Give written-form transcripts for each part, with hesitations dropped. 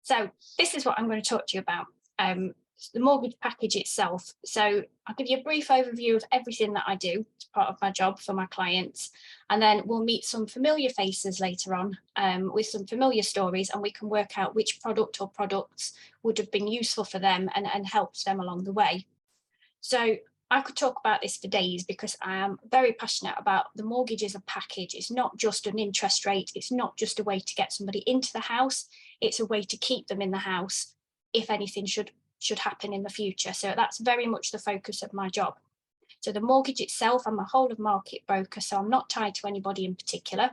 So this is what I'm going to talk to you about, the mortgage package itself. So I'll give you a brief overview of everything that I do as part of my job for my clients, and then we'll meet some familiar faces later on with some familiar stories, and we can work out which product or products would have been useful for them and helped them along the way. So I could talk about this for days because I am very passionate about the mortgage as a package. It's not just an interest rate. It's not just a way to get somebody into the house. It's a way to keep them in the house if anything should happen in the future. So that's very much the focus of my job. So the mortgage itself, I'm a whole of market broker, so I'm not tied to anybody in particular.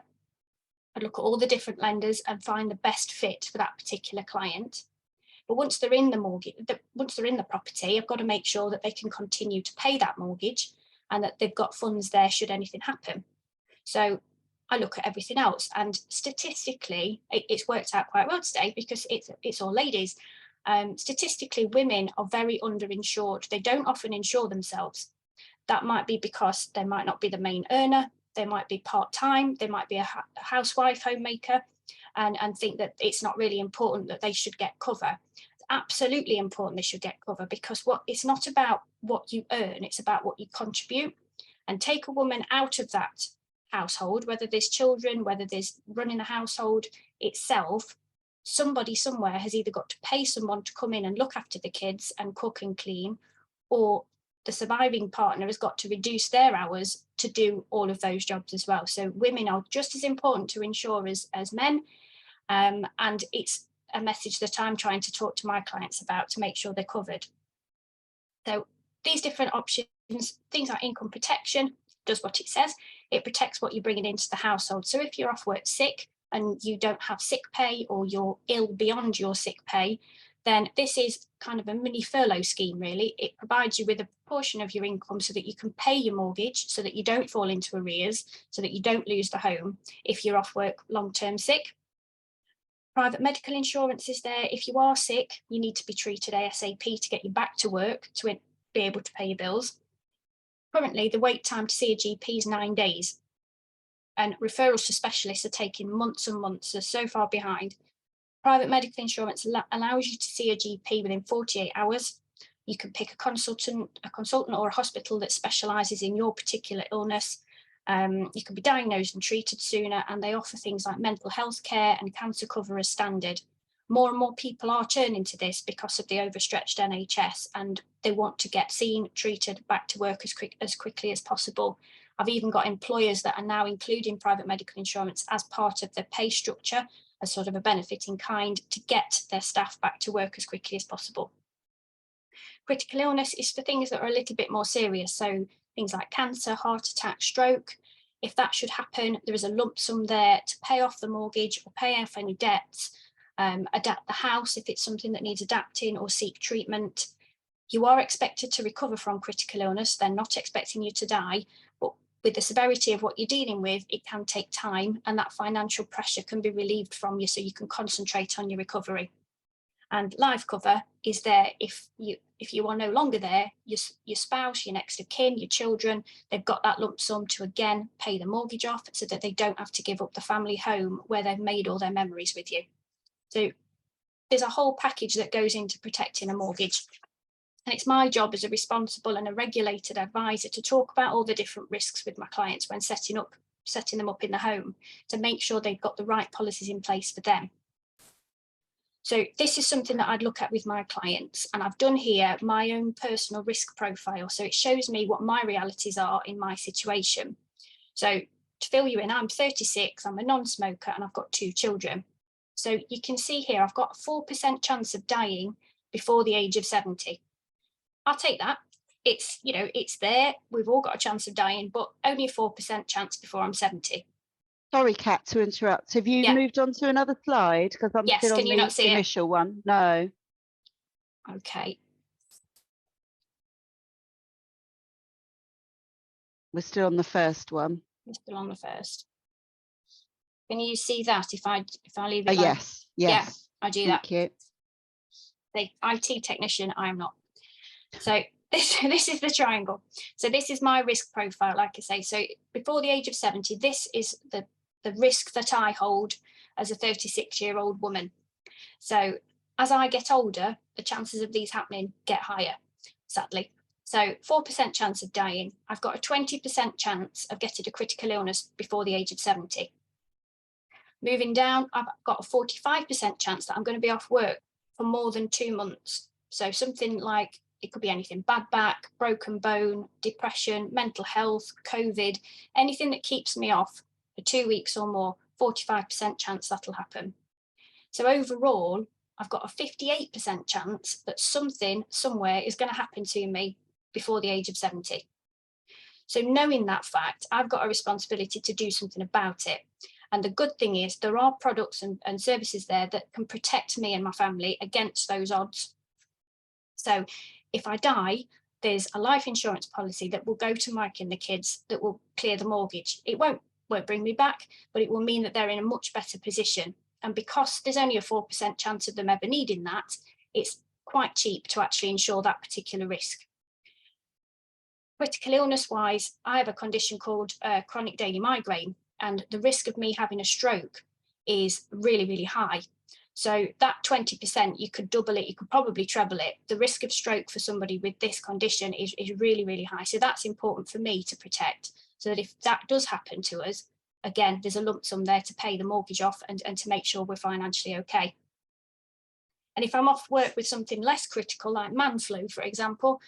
I look at all the different lenders and find the best fit for that particular client. But once they're in the mortgage, once they're in the property, I've got to make sure that they can continue to pay that mortgage and that they've got funds there should anything happen. So I look at everything else, and statistically, it's worked out quite well today because it's all ladies. Statistically, women are very underinsured. They don't often insure themselves. That might be because they might not be the main earner. They might be part-time. They might be a housewife, homemaker, and think that it's not really important that they should get cover. It's absolutely important they should get cover, because it's not about what you earn, it's about what you contribute. And take a woman out of that household, whether there's children, whether there's running the household itself, somebody somewhere has either got to pay someone to come in and look after the kids and cook and clean, or the surviving partner has got to reduce their hours to do all of those jobs as well. So women are just as important to insurers as men. And it's a message that I'm trying to talk to my clients about to make sure they're covered. So these different options, things like income protection, does what it says. It protects what you're bringing into the household. So if you're off work sick and you don't have sick pay, or you're ill beyond your sick pay, then this is kind of a mini furlough scheme, really. It provides you with a portion of your income so that you can pay your mortgage, so that you don't fall into arrears, so that you don't lose the home if you're off work long-term sick. Private medical insurance is there. If you are sick, you need to be treated ASAP to get you back to work to be able to pay your bills. Currently, the wait time to see a GP is 9 days, and referrals to specialists are taking months and months. They're so far behind. Private medical insurance allows you to see a GP within 48 hours. You can pick a consultant or a hospital that specialises in your particular illness. You can be diagnosed and treated sooner, and they offer things like mental health care and cancer cover as standard. More and more people are turning to this because of the overstretched NHS, and they want to get seen, treated, back to work as quickly as possible. I've even got employers that are now including private medical insurance as part of their pay structure, as sort of a benefit in kind, to get their staff back to work as quickly as possible. Critical illness is for things that are a little bit more serious. So things like cancer, heart attack, stroke. If that should happen, there is a lump sum there to pay off the mortgage or pay off any debts, adapt the house if it's something that needs adapting, or seek treatment. You are expected to recover from critical illness. They're not expecting you to die, but with the severity of what you're dealing with, it can take time, and that financial pressure can be relieved from you so you can concentrate on your recovery. And life cover is there if you are no longer there. Your spouse, your next of kin, your children, they've got that lump sum to again pay the mortgage off, so that they don't have to give up the family home where they've made all their memories with you. So there's a whole package that goes into protecting a mortgage. And it's my job as a responsible and a regulated advisor to talk about all the different risks with my clients when setting them up in the home, to make sure they've got the right policies in place for them. So this is something that I'd look at with my clients, and I've done here my own personal risk profile. So it shows me what my realities are in my situation. So to fill you in, I'm 36, I'm a non-smoker, and I've got 2 children. So you can see here, I've got a 4% chance of dying before the age of 70. I'll take that. It's there. We've all got a chance of dying, but only a 4% chance before I'm 70. Sorry, Kat, to interrupt. Have you moved on to another slide? Because I'm still on the initial one. No. Okay. We're still on the first one. We're still on the first. Can you see that if I leave it? Yes. Yeah, I do that. Thank you. The IT technician, I'm not. So this is the triangle. So this is my risk profile, like I say. So before the age of 70, this is the risk that I hold as a 36-year-old woman. So as I get older, the chances of these happening get higher, sadly. So 4% chance of dying. I've got a 20% chance of getting a critical illness before the age of 70. Moving down, I've got a 45% chance that I'm going to be off work for more than 2 months. So something like, it could be anything: bad back, broken bone, depression, mental health, COVID, anything that keeps me off for 2 weeks or more, 45% chance that'll happen. So overall, I've got a 58% chance that something somewhere is going to happen to me before the age of 70. So knowing that fact, I've got a responsibility to do something about it. And the good thing is there are products and services there that can protect me and my family against those odds. So if I die, there's a life insurance policy that will go to Mike and the kids that will clear the mortgage. It won't bring me back, but it will mean that they're in a much better position. And because there's only a 4% chance of them ever needing that, it's quite cheap to actually insure that particular risk. Critical illness wise, I have a condition called chronic daily migraine, and the risk of me having a stroke is really, really high. So that 20%, you could double it, you could probably treble it. The risk of stroke for somebody with this condition is really, really high. So that's important for me to protect, so that if that does happen to us, again, there's a lump sum there to pay the mortgage off and to make sure we're financially okay. And if I'm off work with something less critical, like man flu, for example,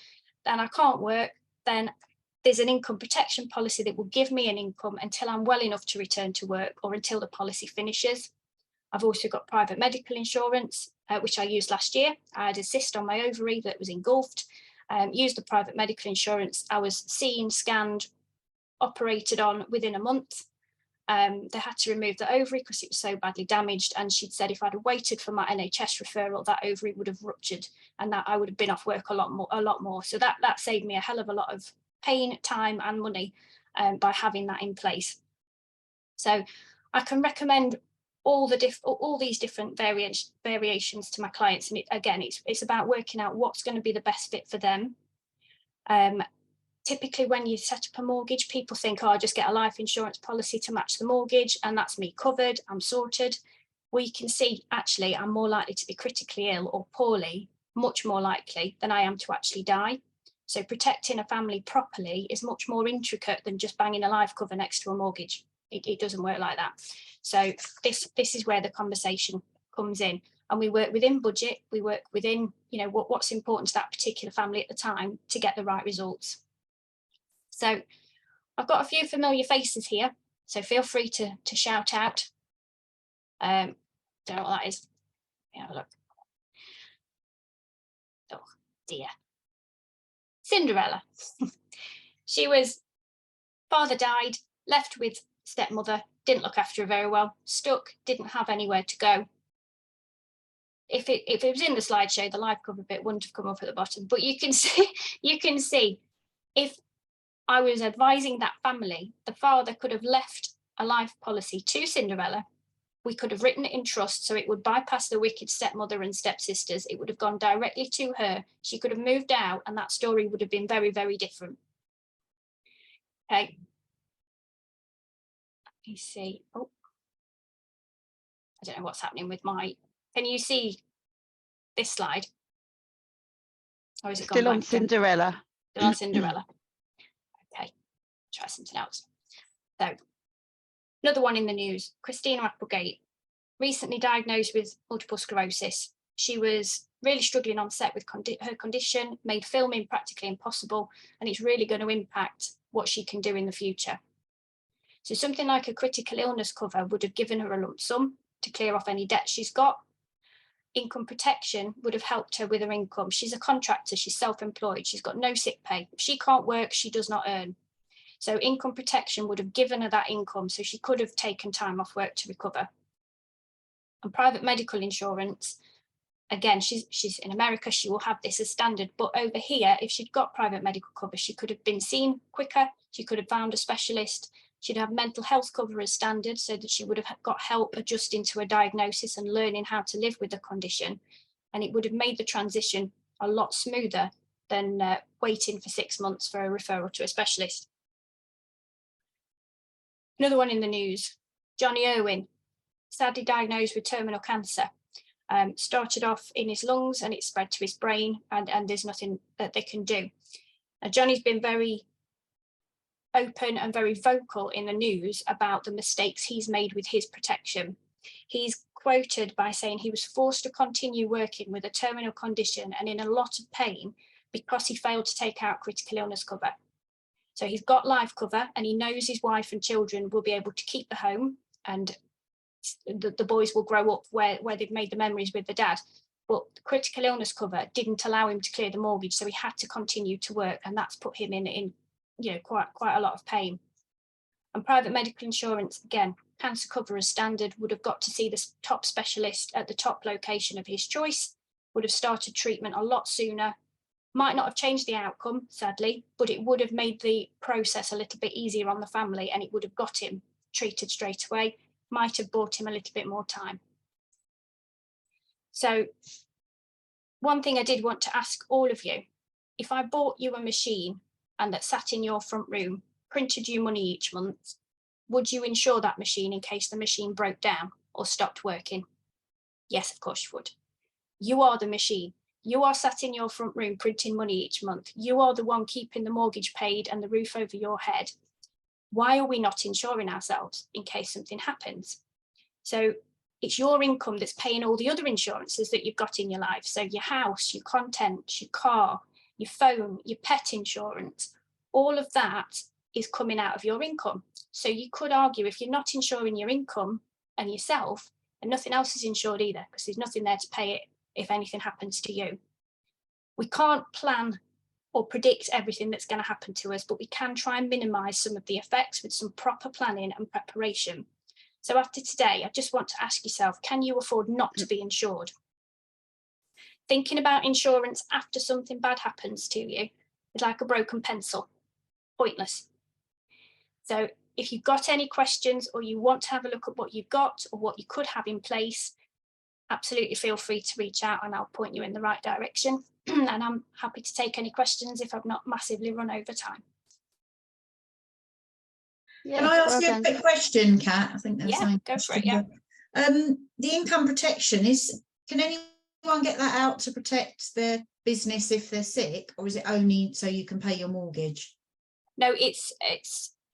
then I can't work, then there's an income protection policy that will give me an income until I'm well enough to return to work or until the policy finishes. I've also got private medical insurance, which I used last year. I had a cyst on my ovary that was engulfed, used the private medical insurance. I was seen, scanned, operated on within a month. They had to remove the ovary because it was so badly damaged, and she'd said if I'd have waited for my NHS referral, that ovary would have ruptured and that I would have been off work a lot more. So that saved me a hell of a lot of pain, time and money by having that in place. So I can recommend all these different variations to my clients, and it's about working out what's going to be the best fit for them. Typically when you set up a mortgage, people think, oh, I just get a life insurance policy to match the mortgage and that's me covered, I'm sorted. Well, you can see actually I'm more likely to be critically ill or poorly, much more likely than I am to actually die. So protecting a family properly is much more intricate than just banging a life cover next to a mortgage. It doesn't work like that. So this is where the conversation comes in, and we work within budget, we work within, what's important to that particular family at the time to get the right results. So I've got a few familiar faces here, so feel free to shout out. Don't know what that is. Let me have a look. Oh dear. Cinderella. Father died, left with stepmother, didn't look after her very well, stuck, didn't have anywhere to go. If it was in the slideshow, the live cover bit wouldn't have come up at the bottom, but you can see if I was advising that family, the father could have left a life policy to Cinderella. We could have written it in trust so it would bypass the wicked stepmother and stepsisters. It would have gone directly to her. She could have moved out and that story would have been very, very different. Okay. Let me see. Oh, I don't know what's happening with can you see this slide? Or is it still on Cinderella? Still on Cinderella. Okay, try something else. So, another one in the news, Christina Applegate, recently diagnosed with multiple sclerosis. She was really struggling on set with her condition, made filming practically impossible, and it's really going to impact what she can do in the future. So something like a critical illness cover would have given her a lump sum to clear off any debt she's got. Income protection would have helped her with her income. She's a contractor, she's self-employed, she's got no sick pay. If she can't work, she does not earn. So income protection would have given her that income, so she could have taken time off work to recover. And private medical insurance, again, she's in America, she will have this as standard, but over here, if she'd got private medical cover, she could have been seen quicker, she could have found a specialist, she'd have mental health cover as standard, so that she would have got help adjusting to a diagnosis and learning how to live with the condition. And it would have made the transition a lot smoother than waiting for 6 months for a referral to a specialist. Another one in the news, Johnny Irwin, sadly diagnosed with terminal cancer. Started off in his lungs and it spread to his brain, and there's nothing that they can do. Johnny's been very open and very vocal in the news about the mistakes he's made with his protection. He's quoted by saying he was forced to continue working with a terminal condition and in a lot of pain because he failed to take out critical illness cover. So he's got life cover and he knows his wife and children will be able to keep the home, and the boys will grow up where they've made the memories with the dad. But the critical illness cover didn't allow him to clear the mortgage, so he had to continue to work, and that's put him in quite a lot of pain. And private medical insurance, again, cancer cover as standard, would have got to see the top specialist at the top location of his choice, would have started treatment a lot sooner, might not have changed the outcome, sadly, but it would have made the process a little bit easier on the family, and it would have got him treated straight away, might have bought him a little bit more time. So one thing I did want to ask all of you, if I bought you a machine and that sat in your front room, printed you money each month, would you insure that machine in case the machine broke down or stopped working? Yes, of course you would. You are the machine. You are sat in your front room printing money each month. You are the one keeping the mortgage paid and the roof over your head. Why are we not insuring ourselves in case something happens? So it's your income that's paying all the other insurances that you've got in your life. So your house, your contents, your car, your phone, your pet insurance, all of that is coming out of your income. So you could argue if you're not insuring your income and yourself, and nothing else is insured either, because there's nothing there to pay it if anything happens to you. We can't plan or predict everything that's going to happen to us, but we can try and minimize some of the effects with some proper planning and preparation. So after today, I just want to ask yourself, can you afford not to be insured? Thinking about insurance after something bad happens to you is like a broken pencil, pointless. So if you've got any questions or you want to have a look at what you've got or what you could have in place, absolutely feel free to reach out and I'll point you in the right direction. And I'm happy to take any questions if I've not massively run over time. Yeah, can I ask you a quick question, Kat? I think that's go for it. Yeah. The income protection can anyone get that out to protect their business if they're sick, or is it only so you can pay your mortgage? No, it's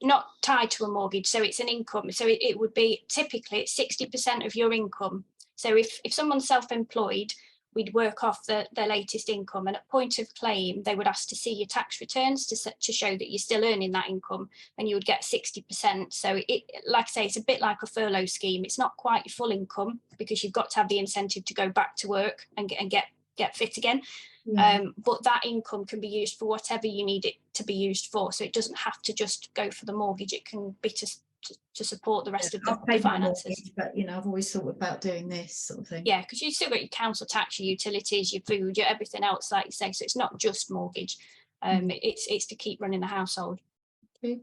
not tied to a mortgage, so it's an income. So it would be typically it's 60% of your income. So if someone's self-employed, we'd work off their latest income, and at point of claim, they would ask to see your tax returns to show that you're still earning that income, and you would get 60%. So it, like I say, it's a bit like a furlough scheme. It's not quite your full income because you've got to have the incentive to go back to work and get fit again. Yeah. But that income can be used for whatever you need it to be used for. So it doesn't have to just go for the mortgage. It can be to support the rest of the finances. Mortgage, but I've always thought about doing this sort of thing. Yeah, because you've still got your council tax, your utilities, your food, your everything else, like you say. So it's not just mortgage. It's to keep running the household. Okay.